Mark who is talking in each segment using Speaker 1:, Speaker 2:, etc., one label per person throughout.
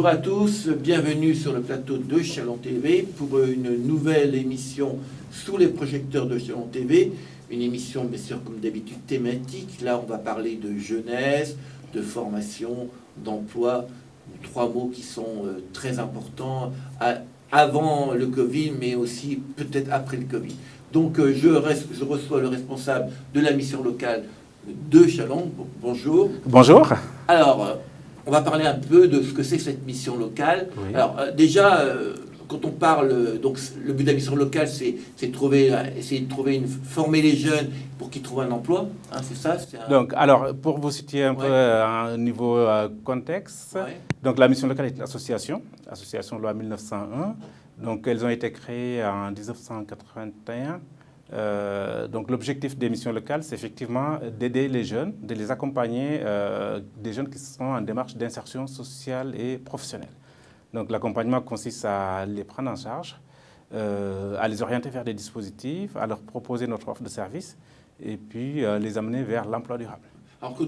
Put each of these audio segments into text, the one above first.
Speaker 1: à tous, bienvenue sur le plateau de Chalon TV pour une nouvelle émission sous les projecteurs de Chalon TV. Une émission, bien sûr, comme d'habitude, thématique. Là, on va parler de jeunesse, de formation, d'emploi. Trois mots qui sont très importants avant le Covid, mais aussi peut-être après le Covid. Donc, je reçois le responsable de la mission locale de Chalon. Bonjour.
Speaker 2: Bonjour.
Speaker 1: Alors, on va parler un peu de ce que c'est cette mission locale.
Speaker 2: Oui.
Speaker 1: Alors, déjà, quand on parle, donc le but de la mission locale, c'est essayer de former les jeunes pour qu'ils trouvent un emploi. Hein, c'est ça.
Speaker 2: Donc, alors, pour vous situer un peu à un niveau contexte, donc la mission locale est une association loi 1901. Donc, elles ont été créées en 1981. Donc l'objectif des missions locales, c'est effectivement d'aider les jeunes, de les accompagner, des jeunes qui sont en démarche d'insertion sociale et professionnelle. Donc l'accompagnement consiste à les prendre en charge, à les orienter vers des dispositifs, à leur proposer notre offre de service et puis les amener vers l'emploi durable.
Speaker 1: Alors quand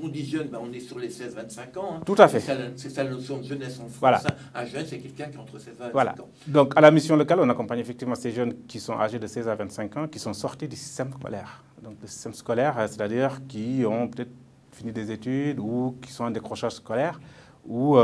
Speaker 1: on dit jeune, on est sur les 16-25 ans. Hein.
Speaker 2: Tout à fait.
Speaker 1: C'est ça la notion de jeunesse en France.
Speaker 2: Voilà.
Speaker 1: Un jeune, c'est quelqu'un qui est entre 16 et 25
Speaker 2: voilà.
Speaker 1: ans.
Speaker 2: Donc à la mission locale, on accompagne effectivement ces jeunes qui sont âgés de 16 à 25 ans, qui sont sortis du système scolaire. Donc le système scolaire, c'est-à-dire qui ont peut-être fini des études ou qui sont en décrochage scolaire ou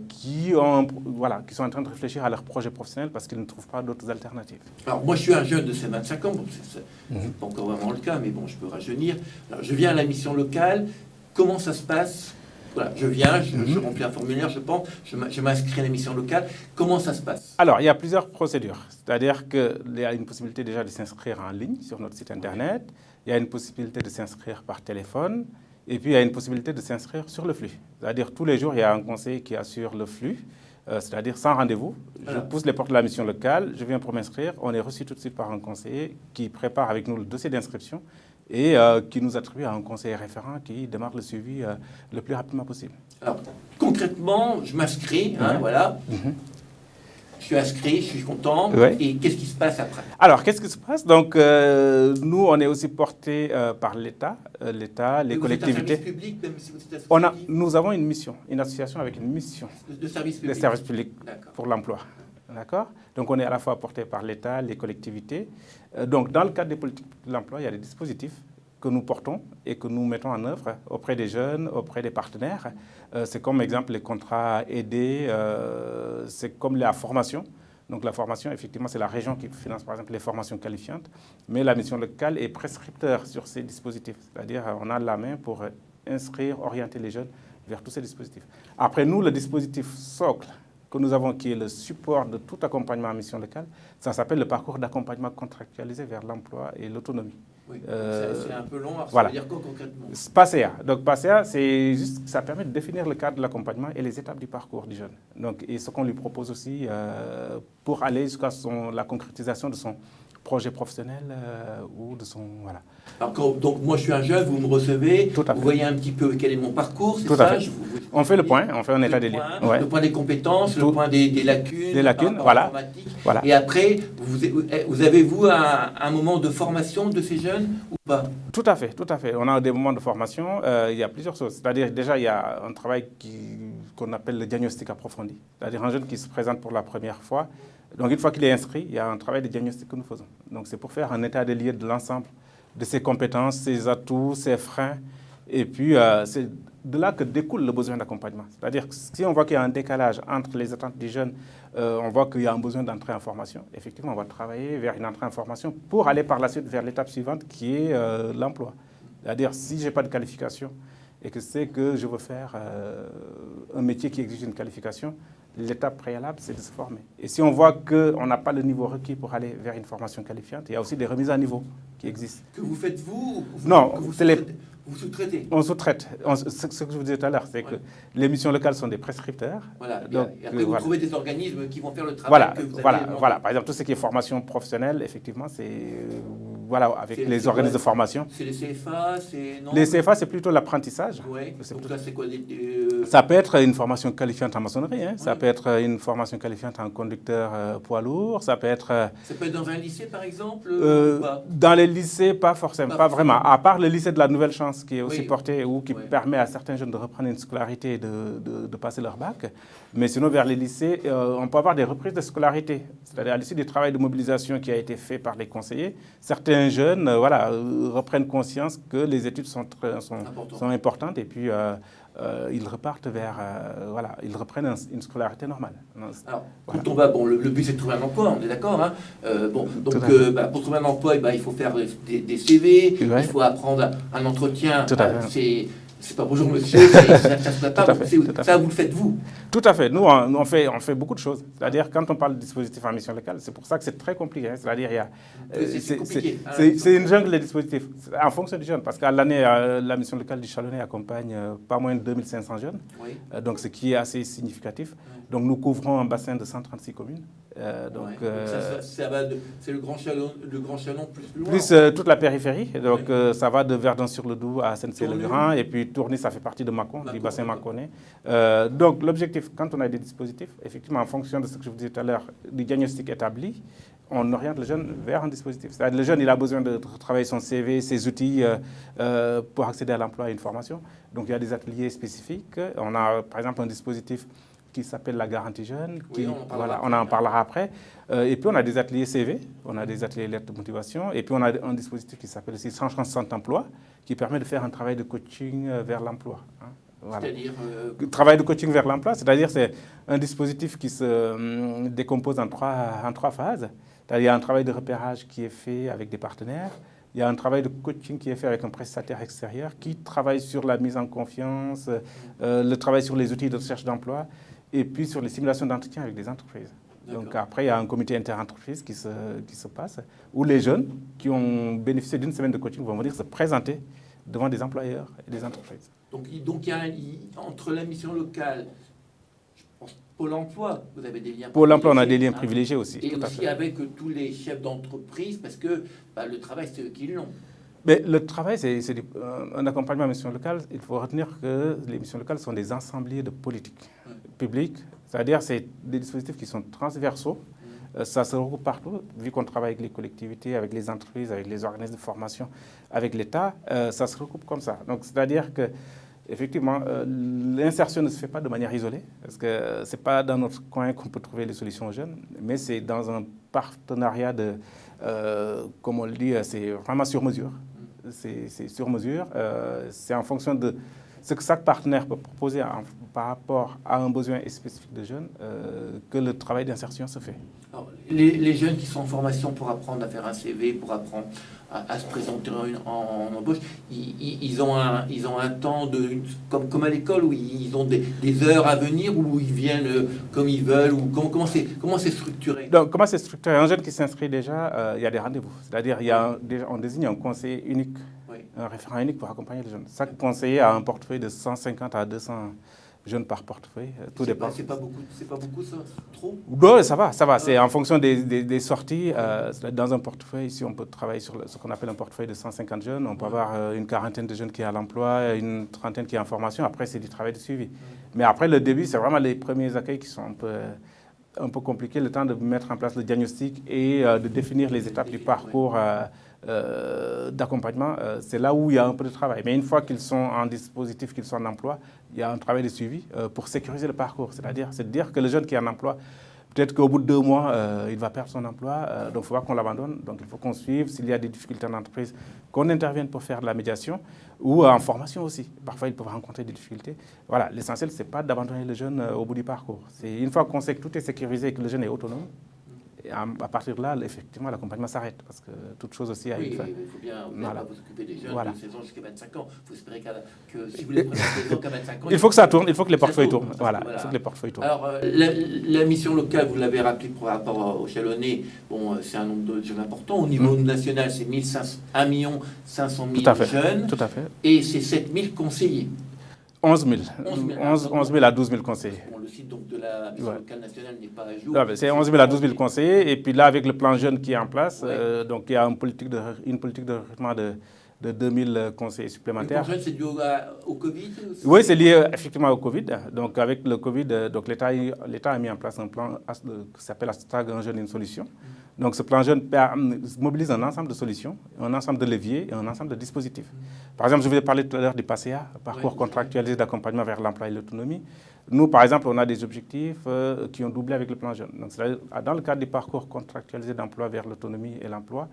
Speaker 2: qui sont en train de réfléchir à leur projet professionnel parce qu'ils ne trouvent pas d'autres alternatives.
Speaker 1: Alors moi je suis un jeune de ces 25 ans, bon, c'est pas encore vraiment le cas, mais bon, je peux rajeunir. Alors, je viens à la mission locale, comment ça se passe? Voilà, je viens, je remplis un formulaire, je pense, je m'inscris à la mission locale. Comment ça se passe?
Speaker 2: Alors, il y a plusieurs procédures. C'est-à-dire qu'il y a une possibilité déjà de s'inscrire en ligne sur notre site Internet. Il y a une possibilité de s'inscrire par téléphone. Et puis, il y a une possibilité de s'inscrire sur le flux. C'est-à-dire, tous les jours, il y a un conseiller qui assure le flux. C'est-à-dire, sans rendez-vous. Je pousse les portes de la mission locale, je viens pour m'inscrire. On est reçu tout de suite par un conseiller qui prépare avec nous le dossier d'inscription et qui nous attribue à un conseiller référent qui démarre le suivi le plus rapidement possible.
Speaker 1: Alors, concrètement, je m'inscris, voilà. Je suis inscrit, je suis content.
Speaker 2: Ouais.
Speaker 1: Et qu'est-ce qui se passe après?
Speaker 2: Alors, qu'est-ce qui se passe? Donc, nous, on est aussi portés par l'État, les collectivités.
Speaker 1: Vous êtes un service public, même si vous êtes associatif?
Speaker 2: Nous avons une mission, une association avec une mission
Speaker 1: de service public.
Speaker 2: de service public pour l'emploi. D'accord? Donc, on est à la fois porté par l'État, les collectivités. Donc, dans le cadre des politiques de l'emploi, il y a des dispositifs que nous portons et que nous mettons en œuvre auprès des jeunes, auprès des partenaires. C'est comme, exemple, les contrats aidés, c'est comme la formation. Donc, la formation, effectivement, c'est la région qui finance, par exemple, les formations qualifiantes. Mais la mission locale est prescripteur sur ces dispositifs. C'est-à-dire, on a la main pour inscrire, orienter les jeunes vers tous ces dispositifs. Après, nous, le dispositif socle que nous avons, qui est le support de tout accompagnement en mission locale, ça s'appelle le parcours d'accompagnement contractualisé vers l'emploi et l'autonomie.
Speaker 1: Oui, c'est un peu long, alors
Speaker 2: voilà.
Speaker 1: Ça veut dire quoi concrètement?
Speaker 2: PACEA. Donc PACEA, c'est juste, ça permet de définir le cadre de l'accompagnement et les étapes du parcours du jeune. Donc, et ce qu'on lui propose aussi pour aller jusqu'à la concrétisation de son projet professionnel ou de son... Voilà.
Speaker 1: Alors, donc moi je suis un jeune, vous me recevez, vous voyez un petit peu quel est mon parcours, c'est ça?
Speaker 2: On fait le point, on fait un état des lieux.
Speaker 1: Le point des compétences, le point des lacunes.
Speaker 2: Des lacunes, voilà.
Speaker 1: Et après, vous avez-vous un moment de formation de ces jeunes ou pas?
Speaker 2: Tout à fait, tout à fait. On a des moments de formation, il y a plusieurs choses. C'est-à-dire déjà, il y a un travail qu'on appelle le diagnostic approfondi. C'est-à-dire un jeune qui se présente pour la première fois. Donc une fois qu'il est inscrit, il y a un travail de diagnostic que nous faisons. Donc c'est pour faire un état des lieux de l'ensemble de ses compétences, ses atouts, ses freins. Et puis c'est de là que découle le besoin d'accompagnement. C'est-à-dire que si on voit qu'il y a un décalage entre les attentes des jeunes, on voit qu'il y a un besoin d'entrée en formation. Effectivement, on va travailler vers une entrée en formation pour aller par la suite vers l'étape suivante qui est l'emploi. C'est-à-dire si je n'ai pas de qualification et que c'est que je veux faire un métier qui exige une qualification, l'étape préalable, c'est de se former. Et si on voit qu'on n'a pas le niveau requis pour aller vers une formation qualifiante, il y a aussi des remises à niveau qui existent.
Speaker 1: Que vous faites vous?
Speaker 2: Non,
Speaker 1: vous sous-traitez?
Speaker 2: On sous-traite. Ce que je vous disais tout à l'heure, c'est que les missions locales sont des prescripteurs.
Speaker 1: Voilà.
Speaker 2: Donc,
Speaker 1: et après, vous trouvez des organismes qui vont faire le travail que vous avez demandé.
Speaker 2: Voilà. Par exemple, tout ce qui est formation professionnelle, effectivement, c'est voilà, avec les organismes de formation.
Speaker 1: C'est les CFA, c'est...
Speaker 2: Les CFA, c'est plutôt l'apprentissage.
Speaker 1: Oui, donc là, c'est quoi
Speaker 2: Ça peut être une formation qualifiante en maçonnerie, hein. Ça peut être une formation qualifiante en conducteur poids lourd, ça peut être...
Speaker 1: Ça peut être dans un lycée, par exemple pas
Speaker 2: Dans les lycées, pas forcément, pas vraiment. À part le lycée de la Nouvelle Chance, qui est aussi porté, ou qui permet à certains jeunes de reprendre une scolarité et de passer leur bac. Mais sinon, vers les lycées, on peut avoir des reprises de scolarité. C'est-à-dire à l'issue du travail de mobilisation qui a été fait par les conseillers, certains jeunes reprennent conscience que les études sont importantes et puis ils repartent vers... ils reprennent une scolarité normale.
Speaker 1: Alors, quand on va... Bon, le but, c'est de trouver un emploi, on est d'accord, hein. Pour trouver un emploi, il faut faire des CV, il faut apprendre un entretien. C'est pas bonjour monsieur, ça se pas. Ça, vous le faites vous.
Speaker 2: Tout à fait. Nous, on fait beaucoup de choses. C'est-à-dire, quand on parle de dispositifs en mission locale, c'est pour ça que c'est très compliqué. Hein. C'est-à-dire, c'est une jungle de dispositifs, en fonction du jeune. Parce qu'à l'année, la mission locale du Chalonnais accompagne pas moins de 2500 jeunes, ce qui est assez significatif. Donc, nous couvrons un bassin de 136 communes.
Speaker 1: C'est le Grand Chalon plus loin.
Speaker 2: Plus toute la périphérie. Donc, ça va de Verdun-sur-le-Doubs à Saint-Cyr-le-Grand. Et puis, Tourny, ça fait partie de Mâcon, du bassin mâconnais. Donc, l'objectif, quand on a des dispositifs, effectivement, en fonction de ce que je vous disais tout à l'heure, du diagnostic établi, on oriente le jeune vers un dispositif. C'est-à-dire, le jeune, il a besoin de travailler son CV, ses outils pour accéder à l'emploi et une formation. Donc, il y a des ateliers spécifiques. On a, par exemple, un dispositif qui s'appelle la garantie jeune. On en parlera après. Et puis, on a des ateliers CV, on a des ateliers lettres de motivation. Et puis, on a un dispositif qui s'appelle aussi Changement Centre Emploi, qui permet de faire un travail de coaching vers l'emploi. Hein.
Speaker 1: C'est-à-dire
Speaker 2: travail de coaching vers l'emploi, c'est-à-dire c'est un dispositif qui se décompose en trois phases. Il y a un travail de repérage qui est fait avec des partenaires. Il y a un travail de coaching qui est fait avec un prestataire extérieur qui travaille sur la mise en confiance, le travail sur les outils de recherche d'emploi et puis sur les simulations d'entretien avec des entreprises. Donc après, il y a un comité inter-entreprise qui se passe où les jeunes qui ont bénéficié d'une semaine de coaching vont venir se présenter devant des employeurs et des entreprises.
Speaker 1: Donc il y a entre la mission locale, je pense, Pôle emploi, vous avez des liens
Speaker 2: Pôle emploi, on a des liens privilégiés aussi.
Speaker 1: Et aussi avec tous les chefs d'entreprise, parce que le travail, c'est eux qui l'ont.
Speaker 2: Mais le travail, c'est un accompagnement à mission locale. Il faut retenir que les missions locales sont des ensembliers de politique publique. C'est-à-dire c'est des dispositifs qui sont transversaux. Ça se regroupe partout, vu qu'on travaille avec les collectivités, avec les entreprises, avec les organismes de formation, avec l'État, ça se regroupe comme ça. Donc, c'est-à-dire que, effectivement, l'insertion ne se fait pas de manière isolée, parce que ce n'est pas dans notre coin qu'on peut trouver les solutions aux jeunes, mais c'est dans un partenariat comme on le dit, c'est vraiment sur mesure. C'est sur mesure, c'est en fonction de ce que chaque partenaire peut proposer par rapport à un besoin spécifique de jeunes que le travail d'insertion se fait.
Speaker 1: Alors, les jeunes qui sont en formation pour apprendre à faire un CV, pour apprendre à se présenter en embauche, ils ont un temps comme à l'école où ils ont des heures à venir, où ils viennent comme ils veulent, ou comment c'est structuré?
Speaker 2: Donc, comment c'est structuré? Un jeune qui s'inscrit déjà, il y a des rendez-vous. C'est-à-dire on désigne un conseiller unique, un référent unique pour accompagner les jeunes. Chaque conseiller a un portefeuille de 150 à 200 jeunes par portefeuille. Tout dépend.
Speaker 1: C'est pas beaucoup ça? Trop?
Speaker 2: Non, ça va. C'est en fonction des sorties. Dans un portefeuille, ici, on peut travailler sur ce qu'on appelle un portefeuille de 150 jeunes. On peut avoir une quarantaine de jeunes qui sont à l'emploi, une trentaine qui sont en formation. Après, c'est du travail de suivi. Mais après, le début, c'est vraiment les premiers accueils qui sont un peu compliqués. Le temps de mettre en place le diagnostic et de définir les étapes du parcours d'accompagnement, c'est là où il y a un peu de travail. Mais une fois qu'ils sont en dispositif, qu'ils sont en emploi, il y a un travail de suivi pour sécuriser le parcours. C'est de dire que le jeune qui est en emploi, peut-être qu'au bout de 2 mois, il va perdre son emploi, donc il ne faut pas qu'on l'abandonne. Donc il faut qu'on suive. S'il y a des difficultés en entreprise, qu'on intervienne pour faire de la médiation ou en formation aussi. Parfois, ils peuvent rencontrer des difficultés. Voilà, l'essentiel, ce n'est pas d'abandonner le jeune au bout du parcours. C'est une fois qu'on sait que tout est sécurisé et que le jeune est autonome, et à partir de là, effectivement, l'accompagnement s'arrête, parce que toute chose aussi a une fin.
Speaker 1: Oui, il faut bien pas vous occuper des jeunes de 16 ans jusqu'à 25 ans. Il faut espérer que si vous les prenez à 16 ans qu'à 25 ans...
Speaker 2: Il faut que ça tourne, il faut que les portefeuilles tournent. Voilà, il faut que les portefeuilles tournent.
Speaker 1: Alors, la mission locale, vous l'avez rappelé par rapport au Chalonnais, c'est un nombre de jeunes important. Au niveau national, c'est 1 500 000 jeunes.
Speaker 2: Tout à fait.
Speaker 1: Et c'est 7 000 conseillers.
Speaker 2: 11 000. 11 000 à 12 000 conseillers.
Speaker 1: Bon, le site donc, de la mission locale nationale n'est pas à jour.
Speaker 2: C'est 11 000 à 12 000 conseillers. Et puis là, avec le plan jeune qui est en place, donc il y a une politique de recrutement de 2000 conseillers supplémentaires.
Speaker 1: Le plan jeune, c'est dû au Covid aussi?
Speaker 2: Oui, c'est lié effectivement au Covid. Donc avec le Covid, donc l'État a mis en place un plan qui s'appelle hashtag Un jeune, une solution. Donc ce plan jeune mobilise un ensemble de solutions, un ensemble de leviers et un ensemble de dispositifs. Par exemple, je vous ai parlé tout à l'heure du PACEA, parcours contractualisé d'accompagnement vers l'emploi et l'autonomie. Nous, par exemple, on a des objectifs qui ont doublé avec le plan jeune. Donc, dans le cadre du parcours contractualisé d'emploi vers l'autonomie et l'emploi,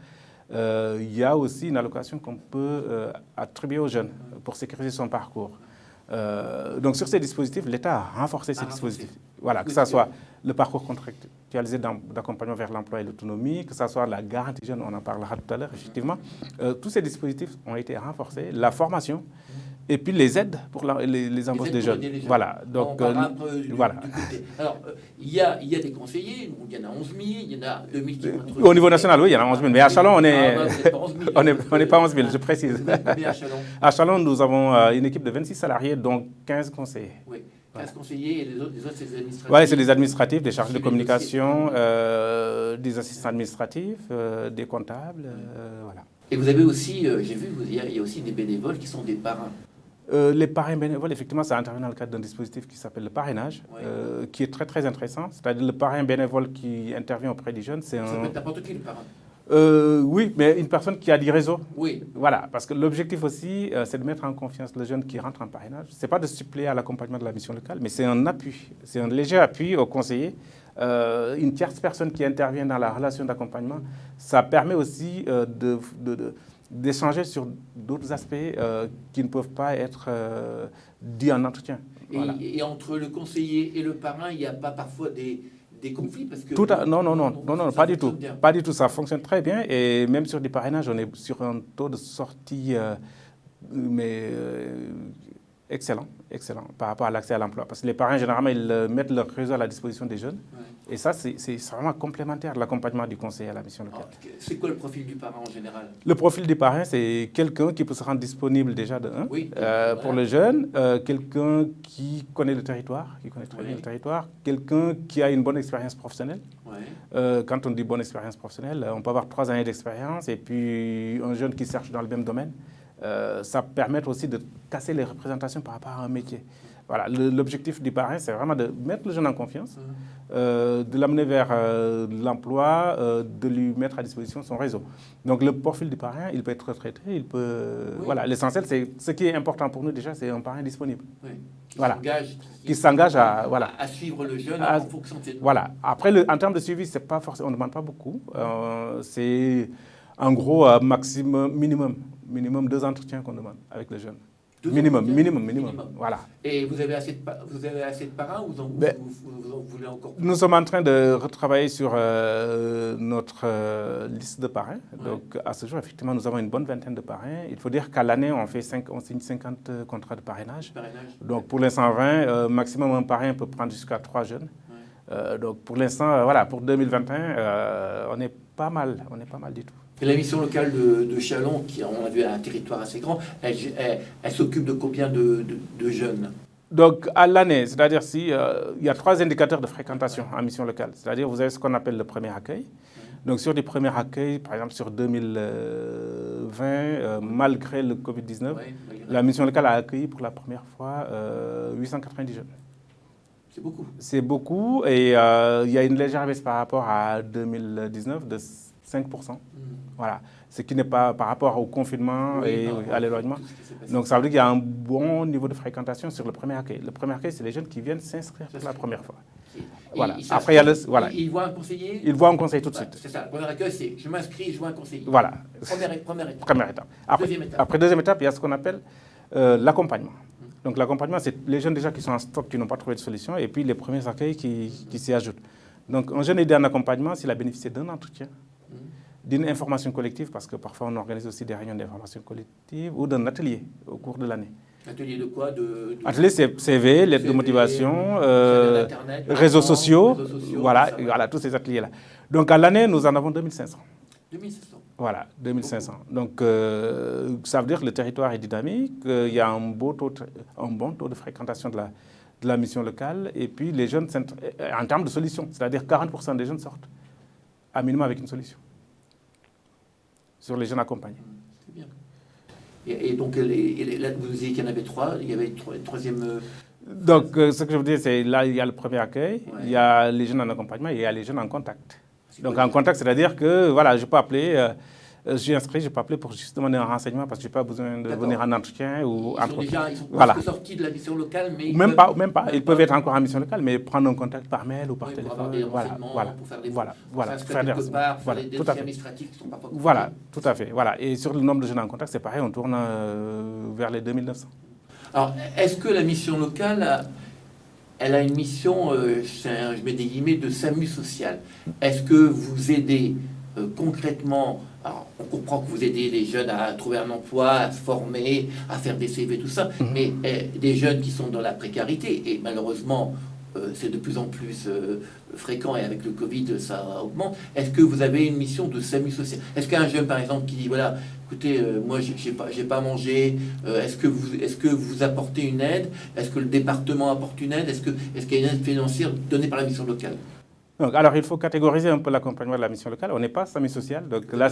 Speaker 2: il y a aussi une allocation qu'on peut attribuer aux jeunes pour sécuriser son parcours. Donc sur ces dispositifs, l'État a renforcé ces dispositifs. Voilà, que ce soit le parcours contractualisé d'accompagnement vers l'emploi et l'autonomie, que ce soit la garantie jeune, on en parlera tout à l'heure, effectivement. Tous ces dispositifs ont été renforcés, la formation et puis les aides pour les embauches des jeunes. Voilà, donc voilà.
Speaker 1: Alors, il y a des conseillers, il y en a 11 000, il y en a 2 000 qui vont être...
Speaker 2: Au niveau national, oui, il y en a 11 000, mais à Châlons, on n'est pas 11 000, je précise. À Châlons, nous avons une équipe de 26 salariés, dont 15 conseillers.
Speaker 1: Oui, 15 conseillers et les autres c'est des administratifs.
Speaker 2: Oui, c'est des administratifs, des chargés de communication, des assistants administratifs, des comptables, voilà.
Speaker 1: Et vous avez aussi, j'ai vu, il y a aussi des bénévoles qui sont des parrains.
Speaker 2: Les parrains bénévoles, effectivement, ça intervient dans le cadre d'un dispositif qui s'appelle le parrainage, qui est très très intéressant. C'est-à-dire le parrain bénévole qui intervient auprès des jeunes, c'est un...
Speaker 1: Ça peut être n'importe qui, le parrain.
Speaker 2: Oui, mais une personne qui a du réseau.
Speaker 1: Oui.
Speaker 2: Voilà, parce que l'objectif aussi, c'est de mettre en confiance le jeune qui rentre en parrainage. Ce n'est pas de suppléer à l'accompagnement de la mission locale, mais c'est un appui. C'est un léger appui au conseiller. Une tierce personne qui intervient dans la relation d'accompagnement, ça permet aussi d'échanger sur d'autres aspects qui ne peuvent pas être dits en entretien. Voilà.
Speaker 1: Et entre le conseiller et le parrain, il n'y a pas parfois des conflits parce que
Speaker 2: non, pas du tout. Pas du tout, ça fonctionne très bien. Et même sur des parrainages, on est sur un taux de sortie excellent par rapport à l'accès à l'emploi. Parce que les parrains, généralement, ils mettent leur réseau à la disposition des jeunes. Ouais. Et ça, c'est vraiment complémentaire de l'accompagnement du conseiller à la mission locale.
Speaker 1: C'est quoi le profil du parrain en général? Le
Speaker 2: profil du parrain, c'est quelqu'un qui peut se rendre disponible déjà de un, pour le jeune, quelqu'un qui connaît le territoire, qui connaît très bien le territoire, quelqu'un qui a une bonne expérience professionnelle. Ouais. Quand on dit bonne expérience professionnelle, on peut avoir 3 années d'expérience et puis un jeune qui cherche dans le même domaine. Ça permet aussi de casser les représentations par rapport à un métier. Voilà, l'objectif du parrain, c'est vraiment de mettre le jeune en confiance, de l'amener vers l'emploi, de lui mettre à disposition son réseau. Donc le profil du parrain, il peut être retraité, il peut... Oui. Voilà, l'essentiel, c'est ce qui est important pour nous déjà, c'est un parrain disponible. Oui. Qui s'engage à
Speaker 1: suivre le jeune en fonction de ses...
Speaker 2: Voilà. Après, en termes de suivi, c'est pas forcément, on ne demande pas beaucoup. C'est en gros minimum 2 entretiens qu'on demande avec le jeune. Minimum. Voilà.
Speaker 1: Et vous avez assez de parrains ou vous en voulez encore plus?
Speaker 2: Nous sommes en train de retravailler sur notre liste de parrains. Ouais. Donc, à ce jour, effectivement, nous avons une bonne vingtaine de parrains. Il faut dire qu'à l'année, on signe 50 contrats de parrainage. Donc, pour l'instant, 20, maximum un parrain peut prendre jusqu'à 3 jeunes. Ouais. Donc, pour l'instant, voilà, pour 2021, on est pas mal du tout.
Speaker 1: Et la mission locale de Châlons, qui on a vu un territoire assez grand, elle s'occupe de combien de jeunes?
Speaker 2: Donc à l'année, c'est-à-dire il y a 3 indicateurs de fréquentation en mission locale. C'est-à-dire vous avez ce qu'on appelle le premier accueil. Donc sur les premiers accueils, par exemple sur 2020, malgré le Covid-19, la mission locale a accueilli pour la première fois 890 jeunes.
Speaker 1: C'est beaucoup.
Speaker 2: C'est beaucoup et il y a une légère baisse par rapport à 2019 de 5%. Voilà. Ce qui n'est pas par rapport au confinement et à l'éloignement. Donc ça veut dire qu'il y a un bon niveau de fréquentation sur le premier accueil. Le premier accueil, c'est les jeunes qui viennent s'inscrire pour la première fois. Voilà. Après, il y a
Speaker 1: ils voient un conseiller.
Speaker 2: Ils voient un conseiller tout de suite.
Speaker 1: C'est ça. Le premier accueil, c'est je m'inscris, je vois un conseiller.
Speaker 2: Voilà.
Speaker 1: Première étape.
Speaker 2: Après, deuxième étape, il y a ce qu'on appelle l'accompagnement. Donc l'accompagnement, c'est les jeunes déjà qui sont en stock, qui n'ont pas trouvé de solution, et puis les premiers accueils qui s'y ajoutent. Donc un jeune aidé en accompagnement, s'il a bénéficié d'un entretien, d'une information collective, parce que parfois on organise aussi des réunions d'information collective, ou d'un atelier au cours de l'année.
Speaker 1: Atelier de quoi?
Speaker 2: Atelier CV, lettre de motivation, réseaux sociaux, voilà, tous ces ateliers-là. Donc à l'année, nous en avons 2500.
Speaker 1: 2500.
Speaker 2: Voilà, 2500. Donc, ça veut dire que le territoire est dynamique, il y a un bon taux de fréquentation de la mission locale. Et puis, les jeunes, en termes de solutions, c'est-à-dire 40% des jeunes sortent à minimum avec une solution sur les jeunes accompagnés.
Speaker 1: C'est bien. Et donc, là, vous disiez qu'il y en avait 3, il y avait une troisième...
Speaker 2: Donc, ce que je veux dire, c'est là, il y a le premier accueil, il y a les jeunes en accompagnement et il y a les jeunes en contact. Donc, en contact, c'est-à-dire que, voilà, je peux appeler, je suis inscrit, je peux appeler pour juste demander un renseignement parce que je n'ai pas besoin de venir en entretien ou
Speaker 1: ils sont presque sortis de la mission locale, mais...
Speaker 2: Même pas. Ils peuvent être encore en mission locale, mais prendre un contact par mail ou par téléphone.
Speaker 1: Pour avoir des renseignements, pour faire des...
Speaker 2: faire des
Speaker 1: dossiers administratifs qui sont parfois compliqués.
Speaker 2: Voilà, tout à fait. Voilà. Et sur le nombre de jeunes en contact, c'est pareil, on tourne vers les 2900.
Speaker 1: Alors, est-ce que la mission locale, elle a une mission, je mets des guillemets, de SAMU social? Est-ce que vous aidez concrètement, alors on comprend que vous aidez les jeunes à trouver un emploi, à se former, à faire des CV, tout ça, mais des jeunes qui sont dans la précarité, et malheureusement, c'est de plus en plus fréquent, et avec le Covid, ça augmente. Est-ce que vous avez une mission de SAMU social? Est-ce qu'un jeune, par exemple, qui dit, voilà, écoutez, moi, j'ai pas mangé, est-ce que vous apportez une aide? Est-ce que le département apporte une aide? Est-ce qu'il y a une aide financière donnée par la mission locale?
Speaker 2: Donc, alors, il faut catégoriser un peu l'accompagnement de la mission locale. On n'est pas SAMU social. Donc là,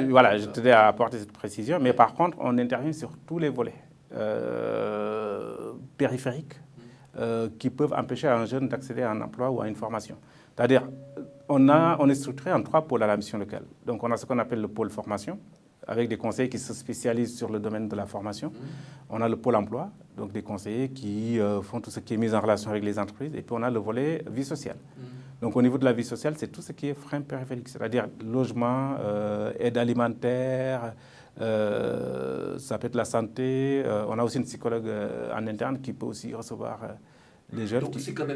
Speaker 2: voilà, je tenais à apporter cette précision. Mais par contre, on intervient sur tous les volets périphériques qui peuvent empêcher un jeune d'accéder à un emploi ou à une formation. C'est-à-dire, on est structuré en 3 pôles à la mission locale. Donc, on a ce qu'on appelle le pôle formation, avec des conseillers qui se spécialisent sur le domaine de la formation. On a le pôle emploi, donc des conseillers qui font tout ce qui est mise en relation avec les entreprises. Et puis, on a le volet vie sociale. Donc, au niveau de la vie sociale, c'est tout ce qui est frein périphérique, c'est-à-dire logement, aide alimentaire, ça peut être la santé. On a aussi une psychologue en interne qui peut aussi recevoir les jeunes.
Speaker 1: Donc, c'est quand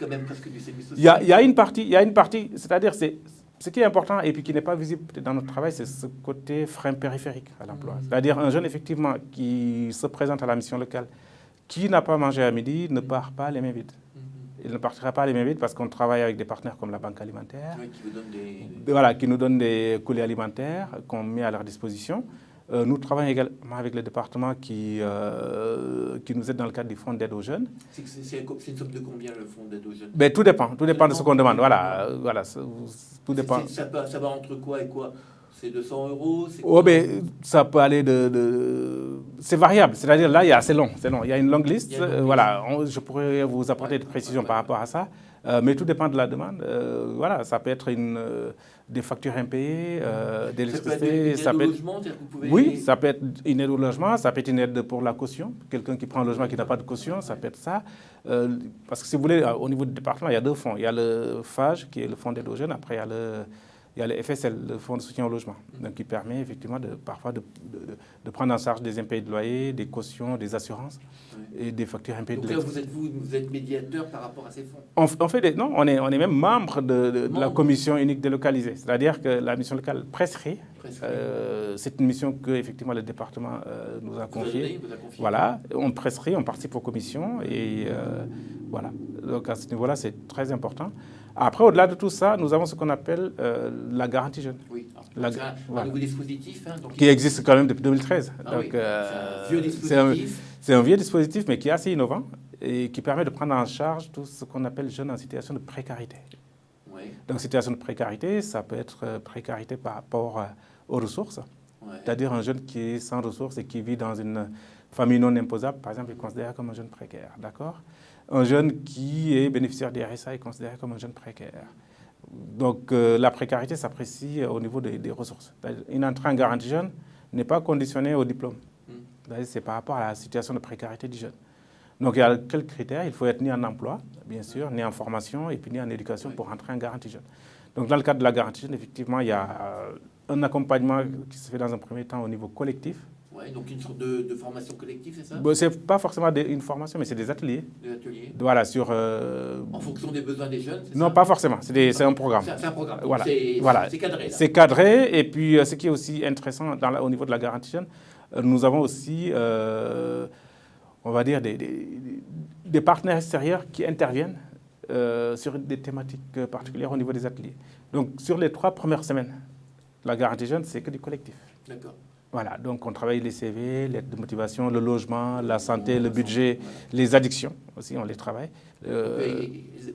Speaker 1: même presque du SAMU social.
Speaker 2: Il y a une partie, c'est-à-dire ce qui est important et puis qui n'est pas visible dans notre travail, c'est ce côté frein périphérique à l'emploi. C'est-à-dire un jeune, effectivement, qui se présente à la mission locale, qui n'a pas mangé à midi, ne part pas les mains vides. Il ne partira pas les mains vides parce qu'on travaille avec des partenaires comme la Banque alimentaire, qui nous donnent des colis alimentaires qu'on met à leur disposition. Nous travaillons également avec le département qui nous aide dans le cadre du fonds d'aide aux jeunes.
Speaker 1: C'est une somme de combien, le fonds d'aide aux jeunes?
Speaker 2: Ben, tout dépend de ce qu'on demande. Voilà, tout dépend.
Speaker 1: Ça va entre quoi et quoi? C'est 200 €?
Speaker 2: Oh, ben, ça peut aller c'est variable. C'est-à-dire, là, c'est long. Il y a une longue liste. Je pourrais vous apporter des précisions par rapport à ça. Mais tout dépend de la demande. Ça peut être des factures impayées, d'électricité.
Speaker 1: Ça peut être une aide au logement,
Speaker 2: Oui, ça peut être une aide au logement. Ça peut être une aide pour la caution. Quelqu'un qui prend un logement qui n'a pas de caution, ça peut être ça. Parce que si vous voulez, au niveau du département, il y a 2 fonds. Il y a le FAGE, qui est le fonds d'aide aux jeunes. Après, il y a le FSL, le Fonds de soutien au logement, donc qui permet effectivement parfois de prendre en charge des impayés de loyer, des cautions, des assurances et des factures impayées de
Speaker 1: l'électricité. Donc là, vous êtes médiateur par rapport à ces fonds?
Speaker 2: On est même membre de la commission unique délocalisée, c'est-à-dire que la mission locale prescrit. C'est une mission que effectivement le département nous a confiée. Voilà, on prescrit, on participe aux commissions et voilà. Donc à ce niveau-là, c'est très important. Après, au-delà de tout ça, nous avons ce qu'on appelle la garantie jeune.
Speaker 1: Oui, c'est un nouveau dispositif.
Speaker 2: Qui existe quand même depuis 2013.
Speaker 1: Donc, c'est un vieux dispositif.
Speaker 2: C'est un vieux dispositif, mais qui est assez innovant et qui permet de prendre en charge tout ce qu'on appelle jeunes en situation de précarité.
Speaker 1: Oui.
Speaker 2: Donc, situation de précarité, ça peut être précarité par rapport aux ressources. C'est-à-dire un jeune qui est sans ressources et qui vit dans une famille non imposable, par exemple, est considéré comme un jeune précaire. D'accord ? Un jeune qui est bénéficiaire des RSA est considéré comme un jeune précaire. Donc, la précarité s'apprécie au niveau des ressources. Une entrée en garantie jeune n'est pas conditionnée au diplôme. C'est par rapport à la situation de précarité du jeune. Donc, il y a quelques critères. Il faut être ni en emploi, bien sûr, ni en formation, et puis ni en éducation pour entrer en garantie jeune. Donc, dans le cadre de la garantie jeune, effectivement, il y a un accompagnement qui se fait dans un premier temps au niveau collectif.
Speaker 1: Oui, donc une sorte de formation collective, c'est ça?
Speaker 2: Ce n'est pas forcément une formation, mais c'est des ateliers.
Speaker 1: Des ateliers.
Speaker 2: Voilà,
Speaker 1: en fonction des besoins des jeunes, c'est
Speaker 2: non,
Speaker 1: ça?
Speaker 2: pas forcément, c'est un programme.
Speaker 1: C'est un programme,
Speaker 2: voilà.
Speaker 1: C'est cadré.
Speaker 2: C'est cadré, et puis ce qui est aussi intéressant au niveau de la garantie jeune, nous avons aussi, on va dire, des partenaires extérieurs qui interviennent sur des thématiques particulières au niveau des ateliers. Donc, sur les 3 premières semaines La garantie jeune, c'est que du collectif.
Speaker 1: D'accord.
Speaker 2: Voilà, donc on travaille les CV, l'aide de motivation, le logement, la santé, le budget, les addictions aussi, on les travaille.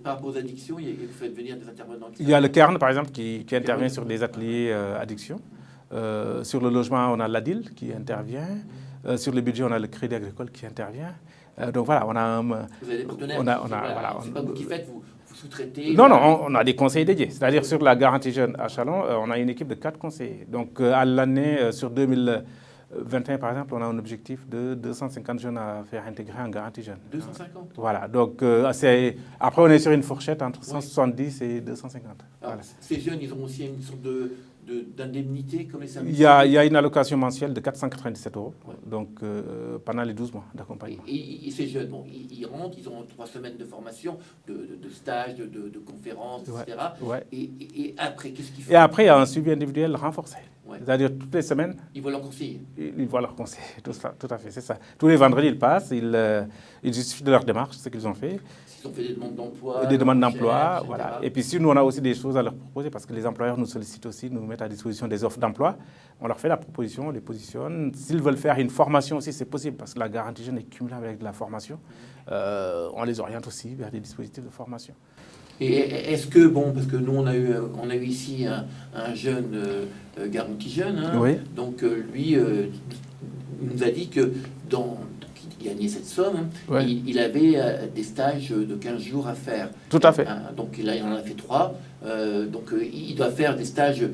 Speaker 1: Par rapport aux addictions, vous faites venir des intervenants extérieurs.
Speaker 2: Il y a le CERN, par exemple, qui intervient sur des ateliers addictions. Sur le logement, on a l'ADIL qui intervient. Sur le budget, on a le Crédit Agricole qui intervient. Donc voilà, on a un...
Speaker 1: Vous avez des partenaires. C'est pas vous qui faites, vous sous-traitez.
Speaker 2: Non, on a des conseillers dédiés. C'est-à-dire sur la garantie jeune à Châlons, on a une équipe de 4 conseillers. Donc à l'année, sur 2021 par exemple, on a un objectif de 250 jeunes à faire intégrer en garantie jeune.
Speaker 1: 250.
Speaker 2: Voilà, donc après on est sur une fourchette entre 170 et 250.
Speaker 1: Alors,
Speaker 2: Voilà.
Speaker 1: ces jeunes, ils ont aussi une sorte d'indemnité comme les services.
Speaker 2: Il y a une allocation mensuelle de 497 €, donc pendant les 12 mois d'accompagnement.
Speaker 1: Et ces jeunes, bon, ils rentrent, ils ont 3 semaines de formation, de stage, de conférences, etc.
Speaker 2: Ouais.
Speaker 1: Et après, qu'est-ce qu'ils font?
Speaker 2: Et après, il y a un suivi individuel renforcé.
Speaker 1: Ouais.
Speaker 2: C'est-à-dire toutes les semaines,
Speaker 1: Ils voient leur conseiller.
Speaker 2: ils voient leur conseil. Tout à fait, c'est ça. Tous les vendredis, ils passent, ils justifient de leur démarche, ce qu'ils ont fait.
Speaker 1: S'ils ont fait des demandes d'emploi.
Speaker 2: Des demandes d'emploi, voilà. Et puis si nous, on a aussi des choses à leur proposer, parce que les employeurs nous sollicitent aussi, nous mettent à disposition des offres d'emploi. On leur fait la proposition, on les positionne. S'ils veulent faire une formation aussi, c'est possible, parce que la garantie jeune est cumulable avec de la formation. On les oriente aussi vers des dispositifs de formation.
Speaker 1: Et est-ce que, bon, parce que nous, on a eu ici un jeune garantie jeune, hein,
Speaker 2: Oui.
Speaker 1: donc lui nous a dit que il gagnait cette somme, hein,
Speaker 2: Oui.
Speaker 1: il avait des stages de 15 jours à faire.
Speaker 2: Tout à fait.
Speaker 1: Donc il en a fait 3, donc il doit faire des stages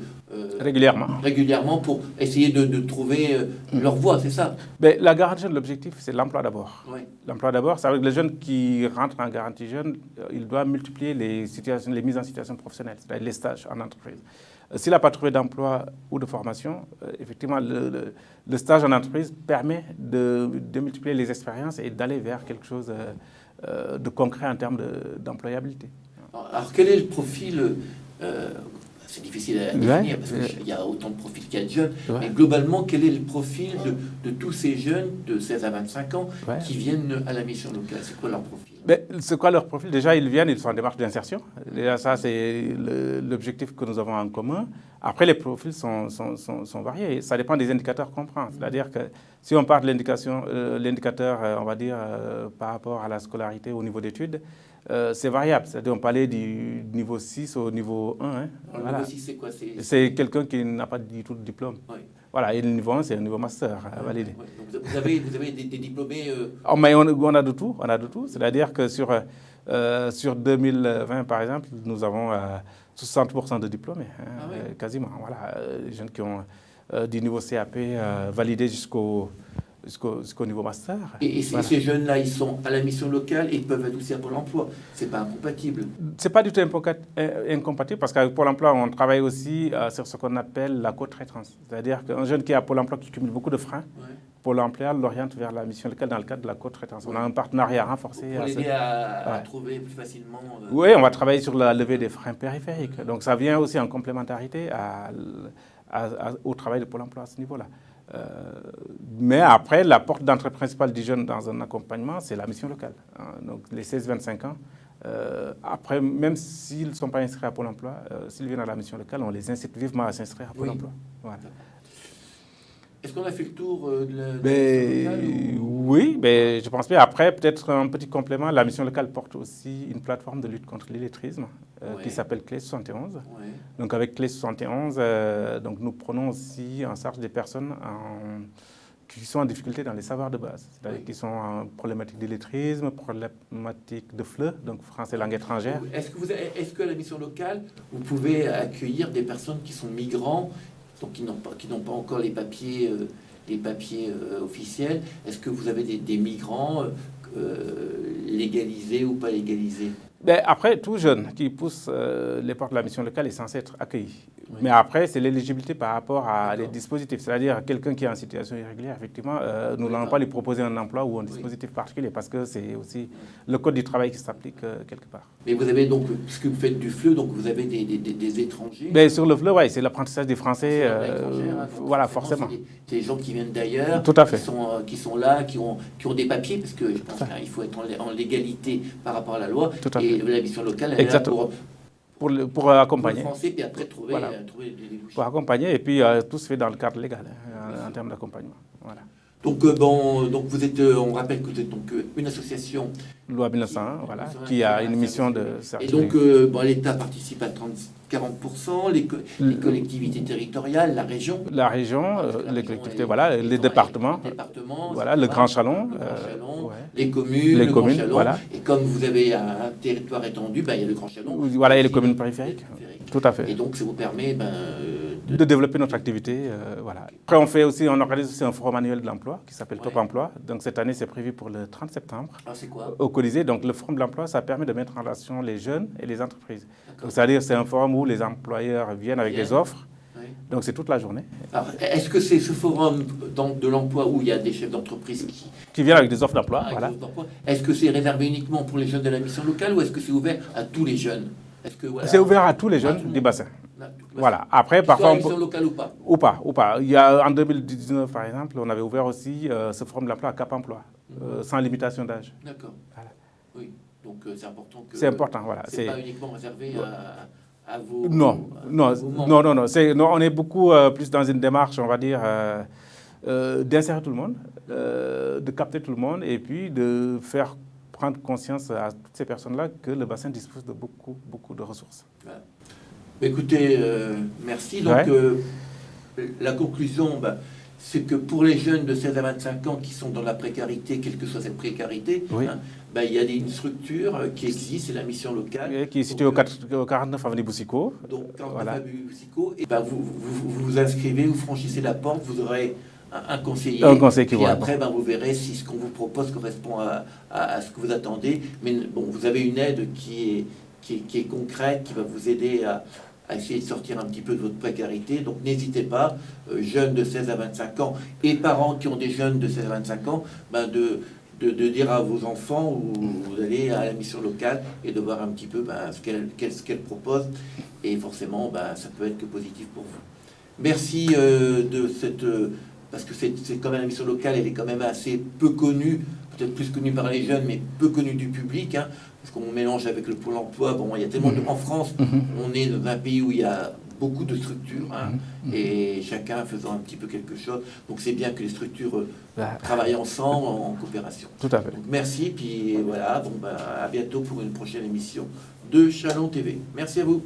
Speaker 2: régulièrement
Speaker 1: pour essayer de trouver leur voie, c'est ça?
Speaker 2: Mais la garantie jeune, l'objectif, c'est l'emploi d'abord.
Speaker 1: Oui.
Speaker 2: L'emploi d'abord, c'est avec les jeunes qui rentrent en garantie jeune, il doit multiplier les mises en situation professionnelle, c'est-à-dire les stages en entreprise. S'il n'a pas trouvé d'emploi ou de formation, effectivement, le stage en entreprise permet de multiplier les expériences et d'aller vers quelque chose de concret en termes d'employabilité.
Speaker 1: Alors, quel est le profil c'est difficile à définir parce qu'il y a autant de profils qu'il y a de jeunes, mais globalement, quel est le profil de tous ces jeunes de 16 à 25 ans qui viennent à la mission locale? C'est quoi leur profil?
Speaker 2: C'est quoi leur profil? Déjà, ils sont en démarche d'insertion. Déjà, ça, c'est l'objectif que nous avons en commun. Après, les profils sont variés. Ça dépend des indicateurs qu'on prend. C'est-à-dire que si on part de l'indicateur, on va dire, par rapport à la scolarité au niveau d'études, c'est variable. C'est-à-dire on parlait du niveau 6 au niveau 1. Hein.
Speaker 1: Le niveau 6, c'est quoi?
Speaker 2: C'est quelqu'un qui n'a pas du tout de diplôme. Oui. Voilà, et le niveau 1, c'est un niveau master validé.
Speaker 1: Ouais. Donc vous avez des diplômés
Speaker 2: mais on a de tout. C'est-à-dire que sur 2020, par exemple, nous avons 60% de diplômés, quasiment. Voilà, les jeunes qui ont du niveau CAP validé jusqu'au niveau master.
Speaker 1: Et ces jeunes-là, ils sont à la mission locale et ils peuvent être aussi à Pôle emploi. C'est pas incompatible.
Speaker 2: C'est pas du tout incompatible parce qu'avec Pôle emploi, on travaille aussi sur ce qu'on appelle la co-traitance. C'est-à-dire qu'un jeune qui est à Pôle emploi qui cumule beaucoup de freins, Pôle emploi l'oriente vers la mission locale dans le cadre de la co-traitance. On a un partenariat renforcé.
Speaker 1: Pour l'aider à trouver plus facilement...
Speaker 2: Oui, on va travailler sur la levée des freins périphériques. Donc ça vient aussi en complémentarité au travail de Pôle emploi à ce niveau-là. Mais après, la porte d'entrée principale du jeune dans un accompagnement, c'est la mission locale. Donc les 16-25 ans, après, même s'ils ne sont pas inscrits à Pôle emploi, s'ils viennent à la mission locale, on les incite vivement à s'inscrire à Pôle emploi. Voilà.
Speaker 1: Est-ce qu'on a fait le tour de la mission locale
Speaker 2: Oui, je pense bien. Après, peut-être un petit complément, la mission locale porte aussi une plateforme de lutte contre l'illettrisme qui s'appelle Clé 71. Donc avec Clé 71, donc nous prenons aussi en charge des personnes qui sont en difficulté dans les savoirs de base, c'est-à-dire qui sont en problématique d'illettrisme, problématique de FLE, donc français langue étrangère.
Speaker 1: Est-ce que à la mission locale, vous pouvez accueillir des personnes qui sont migrants, donc qui n'ont pas encore les papiers officiels? Est-ce que vous avez des migrants légalisés ou pas légalisés?
Speaker 2: Après, tout jeune qui pousse les portes de la mission locale est censé être accueilli. Mais après, c'est l'éligibilité par rapport à les dispositifs. C'est-à-dire quelqu'un qui est en situation irrégulière, effectivement, nous n'allons pas lui proposer un emploi ou un dispositif particulier parce que c'est aussi le code du travail qui s'applique quelque part.
Speaker 1: Mais vous avez donc, puisque vous faites du FLE, donc vous avez des étrangers.
Speaker 2: Sur le FLE, oui, c'est l'apprentissage des Français. Voilà, forcément.
Speaker 1: C'est des gens qui viennent d'ailleurs,
Speaker 2: tout à fait.
Speaker 1: Qui sont là, qui ont des papiers, parce que je pense qu'il faut être en légalité par rapport à la loi.
Speaker 2: Tout à fait.
Speaker 1: Et la mission locale, elle est là
Speaker 2: pour accompagner.
Speaker 1: Pour le français, puis après trouver,
Speaker 2: Voilà.
Speaker 1: trouver des débouchés.
Speaker 2: Pour accompagner, et puis tout se fait dans le cadre légal, en termes d'accompagnement. Voilà.
Speaker 1: Donc, donc vous êtes, on rappelle que vous êtes donc une association.
Speaker 2: Loi 1901, voilà, qui a une mission de
Speaker 1: Et
Speaker 2: service.
Speaker 1: donc, l'État participe à 40%, les collectivités territoriales, la région.
Speaker 2: La région, les collectivités, voilà, les départements, voilà, le Grand Chalon,
Speaker 1: ouais.
Speaker 2: les
Speaker 1: communes, le Grand Chalon.
Speaker 2: Voilà.
Speaker 1: Et comme vous avez un territoire étendu, il y a le Grand Chalon.
Speaker 2: Voilà, et les communes périphériques. Tout à fait.
Speaker 1: Et donc, ça vous permet
Speaker 2: de développer notre activité. Voilà. Après, on organise aussi un forum annuel de l'emploi qui s'appelle Top Emploi. Donc, cette année, c'est prévu pour le 30 septembre.
Speaker 1: Ah, c'est quoi?
Speaker 2: Au Colisée. Donc, le forum de l'emploi, ça permet de mettre en relation les jeunes et les entreprises. Donc, c'est-à-dire, c'est un forum où les employeurs viennent avec des offres. Oui. Donc, c'est toute la journée.
Speaker 1: Alors, est-ce que c'est ce forum de l'emploi où il y a des chefs d'entreprise qui
Speaker 2: viennent avec des offres d'emploi? Voilà.
Speaker 1: Est-ce que c'est réservé uniquement pour les jeunes de la mission locale ou est-ce que c'est ouvert à tous les jeunes?
Speaker 2: C'est ouvert à tous les jeunes du bassin. Voilà. Après, parfois,
Speaker 1: on peut... locale ou pas.
Speaker 2: Ou pas. Il y a, en 2019, par exemple, on avait ouvert aussi ce forum de l'emploi à Cap Emploi, sans limitation d'âge.
Speaker 1: D'accord. Voilà. Oui. Donc, c'est important que...
Speaker 2: C'est important, voilà.
Speaker 1: C'est pas uniquement réservé à vos...
Speaker 2: Non, on est beaucoup plus dans une démarche, on va dire, d'insérer tout le monde, de capter tout le monde et puis de faire prendre conscience à toutes ces personnes-là que le bassin dispose de beaucoup de ressources.
Speaker 1: Voilà. Écoutez, merci. Donc, la conclusion, c'est que pour les jeunes de 16 à 25 ans qui sont dans la précarité, quelle que soit cette précarité, il y a une structure qui existe, c'est la mission locale.
Speaker 2: Et qui est située au 49 avenue Boussicot.
Speaker 1: Donc, 49 avenue Boussicot. Et vous vous inscrivez, vous franchissez la porte, vous aurez un conseiller.
Speaker 2: Un conseiller qui
Speaker 1: et après, vous verrez si ce qu'on vous propose correspond à ce que vous attendez. Mais bon, vous avez une aide qui est concrète, qui va vous aider à essayer de sortir un petit peu de votre précarité. Donc n'hésitez pas, jeunes de 16 à 25 ans et parents qui ont des jeunes de 16 à 25 ans, de dire à vos enfants ou d'aller à la mission locale et de voir un petit peu ce qu'elle propose. Et forcément, ça peut être que positif pour vous. Merci de cette... parce que c'est quand même la mission locale, elle est quand même assez peu connue, peut-être plus connue par les jeunes, mais peu connue du public, parce qu'on mélange avec le Pôle emploi. Bon, il y a tellement en France, on est dans un pays où il y a beaucoup de structures, et chacun faisant un petit peu quelque chose. Donc c'est bien que les structures travaillent ensemble, en coopération.
Speaker 2: Tout à fait.
Speaker 1: Donc merci, puis voilà, à bientôt pour une prochaine émission de Chalon TV. Merci à vous.